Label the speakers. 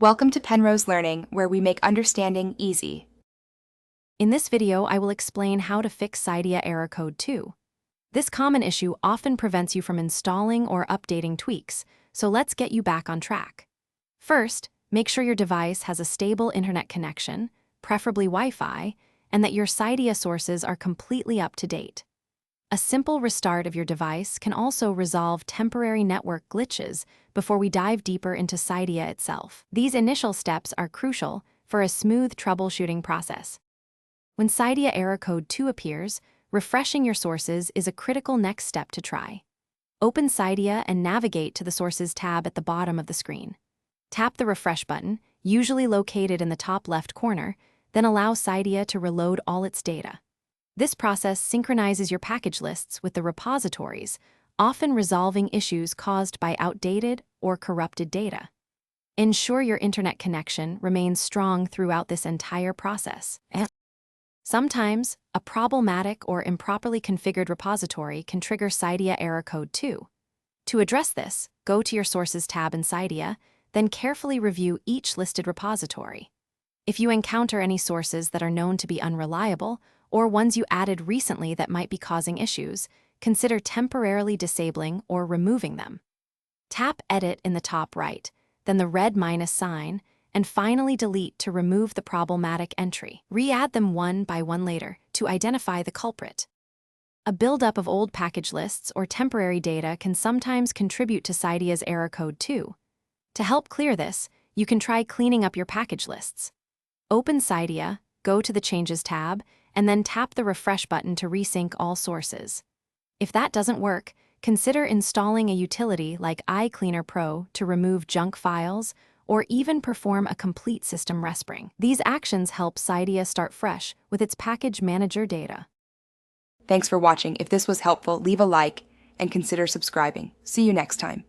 Speaker 1: Welcome to Penrose Learning, where we make understanding easy.
Speaker 2: In this video, I will explain how to fix Cydia Error Code 2. This common issue often prevents you from installing or updating tweaks, so let's get you back on track. First, make sure your device has a stable internet connection, preferably Wi-Fi, and that your Cydia sources are completely up to date. A simple restart of your device can also resolve temporary network glitches before we dive deeper into Cydia itself. These initial steps are crucial for a smooth troubleshooting process. When Cydia Error Code 2 appears, refreshing your sources is a critical next step to try. Open Cydia and navigate to the Sources tab at the bottom of the screen. Tap the Refresh button, usually located in the top left corner, then allow Cydia to reload all its data. This process synchronizes your package lists with the repositories, often resolving issues caused by outdated or corrupted data. Ensure your internet connection remains strong throughout this entire process. Sometimes, a problematic or improperly configured repository can trigger Cydia Error Code 2. To address this, go to your Sources tab in Cydia, then carefully review each listed repository. If you encounter any sources that are known to be unreliable, or ones you added recently that might be causing issues, consider temporarily disabling or removing them. Tap Edit in the top right, then the red minus sign, and finally delete to remove the problematic entry. Re-add them one by one later to identify the culprit. A buildup of old package lists or temporary data can sometimes contribute to Cydia's Error Code 2. To help clear this, you can try cleaning up your package lists. Open Cydia, go to the Changes tab, and then tap the Refresh button to resync all sources. If that doesn't work, consider installing a utility like iCleaner Pro to remove junk files, or even perform a complete system respring. These actions help Cydia start fresh with its package manager data.
Speaker 1: Thanks for watching. If this was helpful, leave a like and consider subscribing. See you next time.